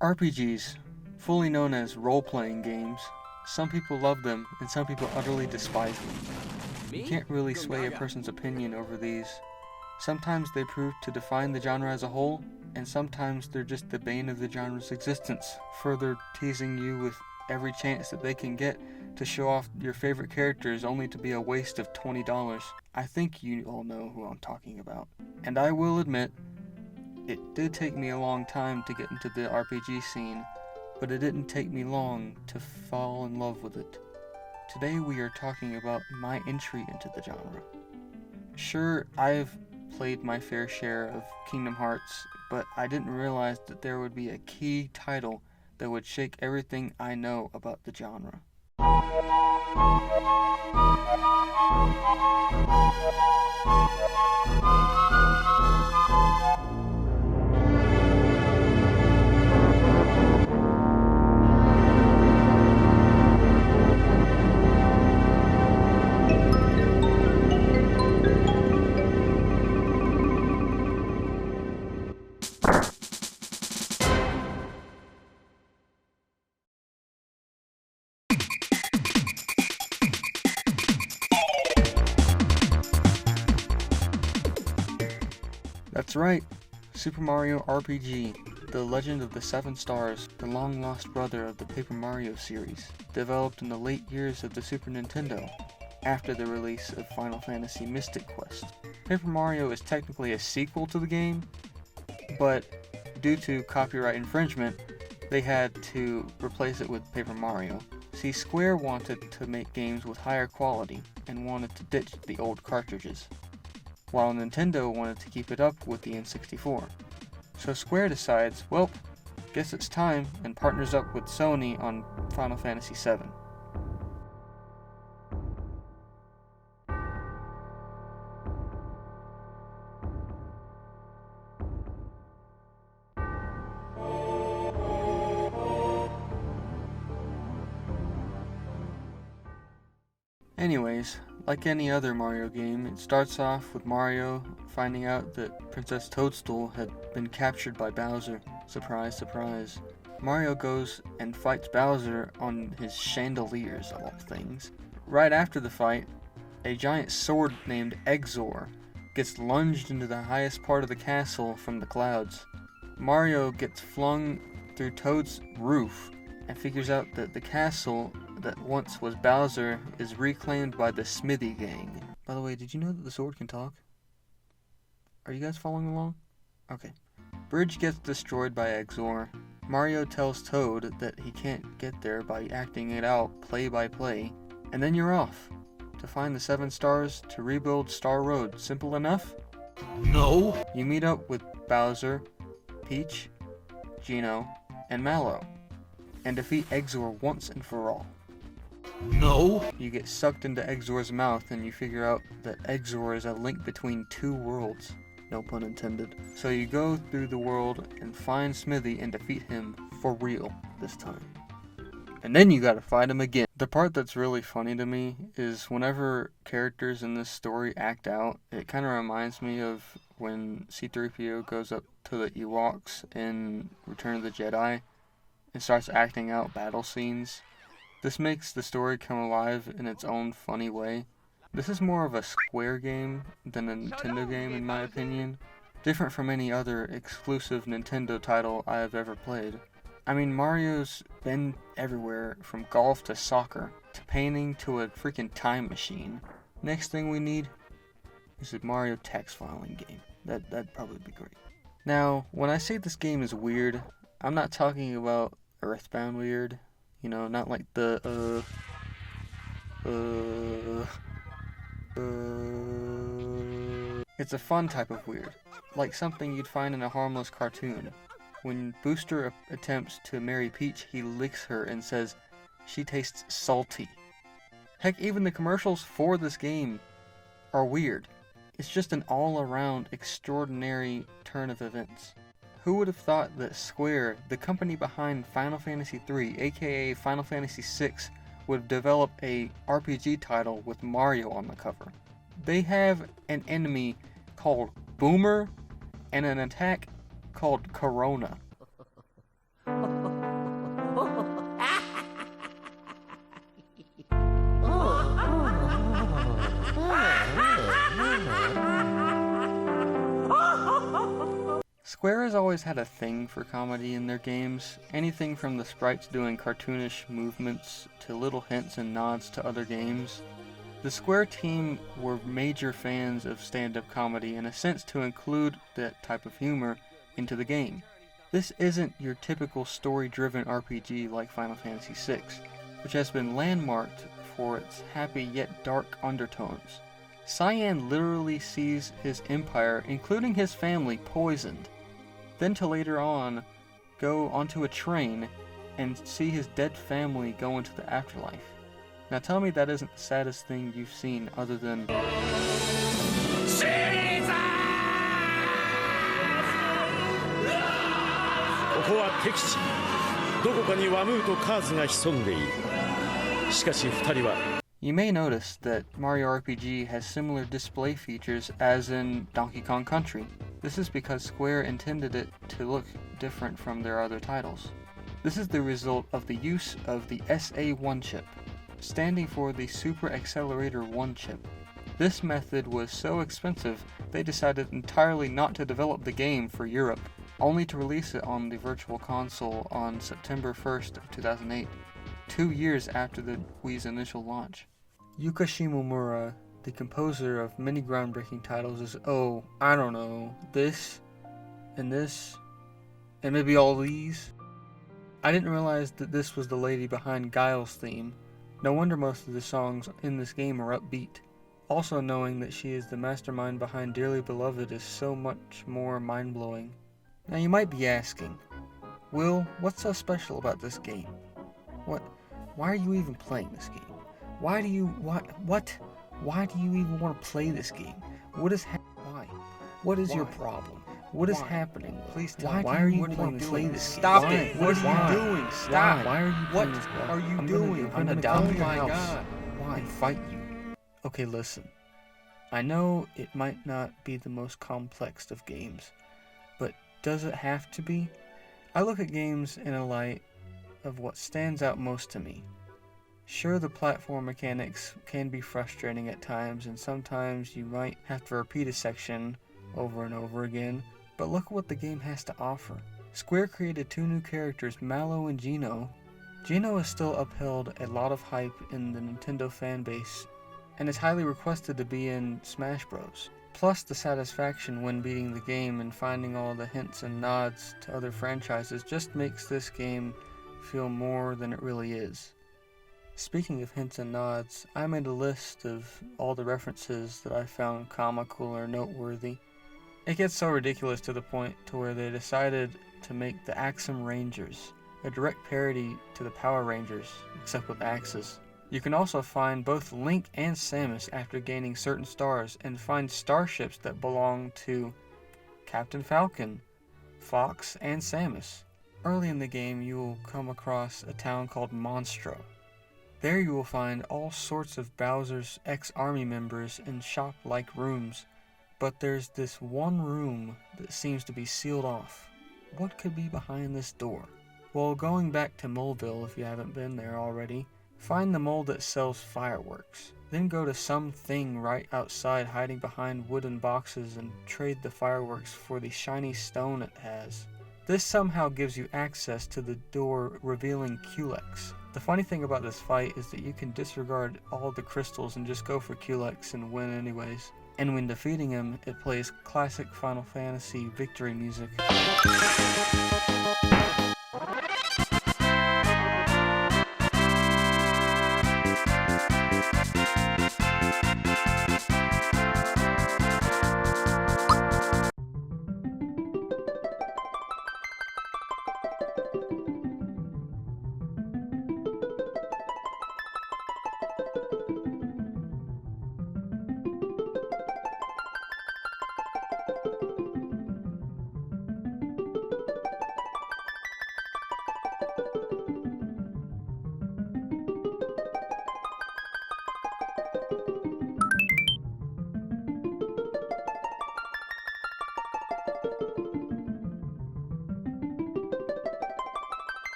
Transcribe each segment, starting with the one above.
RPGs, fully known as role-playing games, some people love them and some people utterly despise them. You can't really sway a person's opinion over these. Sometimes they prove to define the genre as a whole, and sometimes they're just the bane of the genre's existence, further teasing you with every chance that they can get to show off your favorite characters only to be a waste of $20. I think you all know who I'm talking about. And I will admit, it did take me a long time to get into the RPG scene, but it didn't take me long to fall in love with it. Today we are talking about my entry into the genre. Sure, I've played my fair share of Kingdom Hearts, but I didn't realize that there would be a key title that would shake everything I know about the genre. That's right, Super Mario RPG, The Legend of the Seven Stars, the long-lost brother of the Paper Mario series, developed in the late years of the Super Nintendo, after the release of Final Fantasy Mystic Quest. Paper Mario is technically a sequel to the game, but due to copyright infringement, they had to replace it with Paper Mario. See, Square wanted to make games with higher quality, and wanted to ditch the old cartridges, while Nintendo wanted to keep it up with the N64. So Square decides, well, guess it's time, and partners up with Sony on Final Fantasy VII. Anyways, like any other Mario game, it starts off with Mario finding out that Princess Toadstool had been captured by Bowser. Surprise, surprise. Mario goes and fights Bowser on his chandeliers, of all things. Right after the fight, a giant sword named Exor gets lunged into the highest part of the castle from the clouds. Mario gets flung through Toad's roof and figures out that the castle that once was Bowser is reclaimed by the Smithy Gang. By the way, did you know that the sword can talk? Are you guys following along? Okay. Bridge gets destroyed by Exor. Mario tells Toad that he can't get there by acting it out play by play, and then you're off to find the 7 stars to rebuild Star Road. Simple enough? No. You meet up with Bowser, Peach, Geno, and Mallow, and defeat Exor once and for all. No. You get sucked into Exor's mouth and you figure out that Exor is a link between 2 worlds. No pun intended. So you go through the world and find Smithy and defeat him for real this time. And then you gotta fight him again. The part that's really funny to me is whenever characters in this story act out, it kind of reminds me of when C-3PO goes up to the Ewoks in Return of the Jedi and starts acting out battle scenes. This makes the story come alive in its own funny way. This is more of a Square game than a Nintendo game in my opinion, different from any other exclusive Nintendo title I have ever played. I mean, Mario's been everywhere, from golf to soccer, to painting to a freaking time machine. Next thing we need is a Mario tax filing game. That'd probably be great. Now, when I say this game is weird, I'm not talking about Earthbound weird. You know, not like the, It's a fun type of weird, like something you'd find in a harmless cartoon. When Booster attempts to marry Peach, he licks her and says, "She tastes salty." Heck, even the commercials for this game are weird. It's just an all-around extraordinary turn of events. Who would have thought that Square, the company behind Final Fantasy III, aka Final Fantasy VI, would develop a RPG title with Mario on the cover? They have an enemy called Boomer and an attack called Corona. Square has always had a thing for comedy in their games, anything from the sprites doing cartoonish movements to little hints and nods to other games. The Square team were major fans of stand-up comedy in a sense to include that type of humor into the game. This isn't your typical story-driven RPG like Final Fantasy VI, which has been landmarked for its happy yet dark undertones. Cyan literally sees his empire, including his family, poisoned, then to later on go onto a train and see his dead family go into the afterlife. Now tell me that isn't the saddest thing you've seen other than... ここは敵地。どこかにワムーとカーズが潜んでいる。しかし二人は You may notice that Mario RPG has similar display features as in Donkey Kong Country. This is because Square intended it to look different from their other titles. This is the result of the use of the SA1 chip, standing for the Super Accelerator 1 chip. This method was so expensive, they decided entirely not to develop the game for Europe, only to release it on the Virtual Console on September 1st of 2008. 2 years after the Wii's initial launch. Yuka Shimomura, the composer of many groundbreaking titles, is, I don't know, this, and maybe all these. I didn't realize that this was the lady behind Guile's theme. No wonder most of the songs in this game are upbeat. Also knowing that she is the mastermind behind Dearly Beloved is so much more mind-blowing. Now you might be asking, Will, what's so special about this game? Why are you even playing this game? Why do you even want to play this game? What is your problem? What is happening? Please tell me. Why are you want to play this game? Stop it! What are you doing? Stop! Why are you playing this game? What are you doing? I'm gonna Oh down your my house. God! Why fight you? Okay, listen. I know it might not be the most complex of games, but does it have to be? I look at games in a light of what stands out most to me. Sure, the platform mechanics can be frustrating at times, and sometimes you might have to repeat a section over and over again, but look at what the game has to offer. Square created 2 new characters, Mallow and Geno. Geno has still upheld a lot of hype in the Nintendo fanbase, and is highly requested to be in Smash Bros. Plus the satisfaction when beating the game and finding all the hints and nods to other franchises just makes this game feel more than it really is. Speaking of hints and nods, I made a list of all the references that I found comical or noteworthy. It gets so ridiculous to the point to where they decided to make the Axum Rangers, a direct parody to the Power Rangers, except with axes. You can also find both Link and Samus after gaining certain stars, and find starships that belong to Captain Falcon, Fox, and Samus. Early in the game, you will come across a town called Monstro. There you will find all sorts of Bowser's ex-army members in shop-like rooms, but there's this one room that seems to be sealed off. What could be behind this door? Well, going back to Moleville if you haven't been there already, find the mole that sells fireworks. Then go to something right outside hiding behind wooden boxes and trade the fireworks for the shiny stone it has. This somehow gives you access to the door revealing Culex. The funny thing about this fight is that you can disregard all the crystals and just go for Culex and win anyways. And when defeating him, it plays classic Final Fantasy victory music.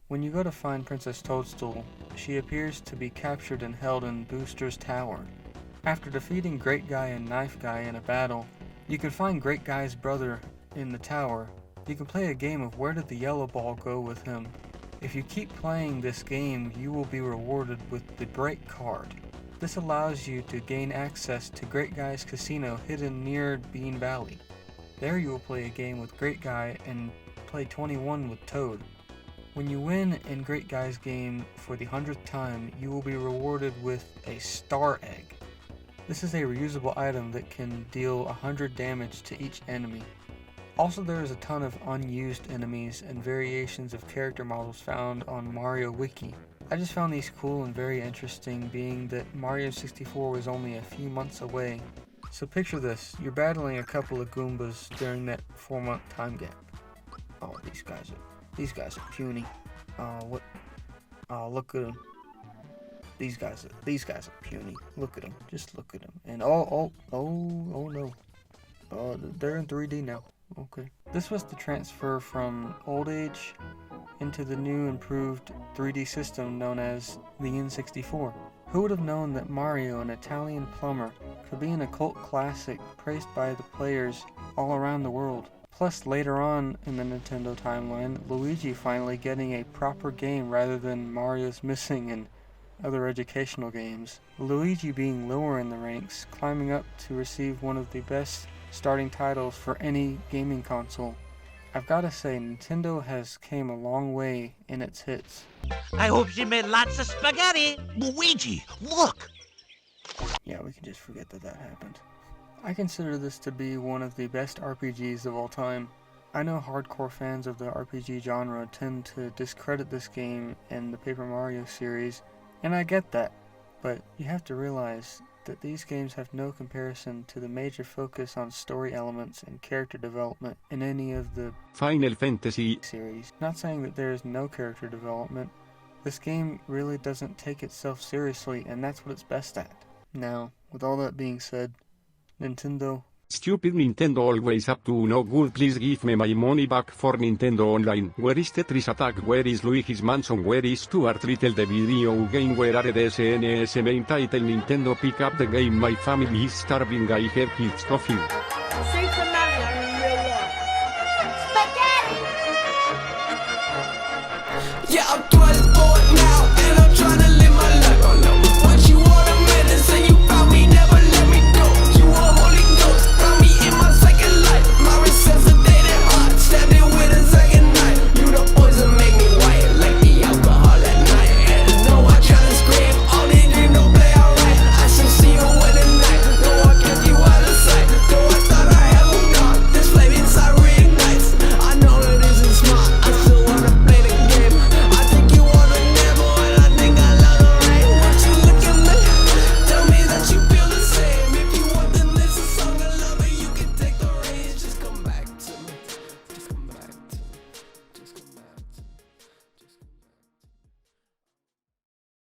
When you go to find Princess Toadstool, she appears to be captured and held in Booster's Tower. After defeating Great Guy and Knife Guy in a battle, You can find Great Guy's brother in the tower. You can play a game of where did the yellow ball go with him. If you keep playing this game, you will be rewarded with the Break card. This allows you to gain access to Great Guy's casino hidden near Bean Valley. There you will play a game with Great Guy and play 21 with Toad. When you win in Great Guy's game for the 100th time, you will be rewarded with a Star Egg. This is a reusable item that can deal 100 damage to each enemy. Also, there is a ton of unused enemies and variations of character models found on Mario Wiki. I just found these cool and very interesting, being that Mario 64 was only a few months away. So picture this, you're battling a couple of Goombas during that 4-month time gap. Oh, these guys are puny. Look at them. These guys are puny. Look at them. Just look at them. And oh no. They're in 3D now. Okay. This was the transfer from old age into the new improved 3D system known as the N64. Who would have known that Mario, an Italian plumber, could be an occult classic praised by the players all around the world? Plus, later on in the Nintendo timeline, Luigi finally getting a proper game rather than Mario's Missing and other educational games. Luigi being lower in the ranks, climbing up to receive one of the best starting titles for any gaming console. I've gotta say, Nintendo has came a long way in its hits. I hope she made lots of spaghetti. Luigi, look! Yeah, we can just forget that happened. I consider this to be one of the best RPGs of all time. I know hardcore fans of the RPG genre tend to discredit this game and the Paper Mario series, and I get that, but you have to realize that these games have no comparison to the major focus on story elements and character development in any of the Final Fantasy series. Not saying that there is no character development. This game really doesn't take itself seriously, and that's what it's best at. Now, with all that being said, Nintendo. Stupid Nintendo always up to no good. Please give me my money back for Nintendo Online. Where is Tetris Attack? Where is Luigi's Mansion? Where is Stuart Little the video game? Where are the SNS main title? Nintendo pick up the game. My family is starving. I have kids to feed. Super Mario in real life. Spaghetti! Yeah, I'm 12.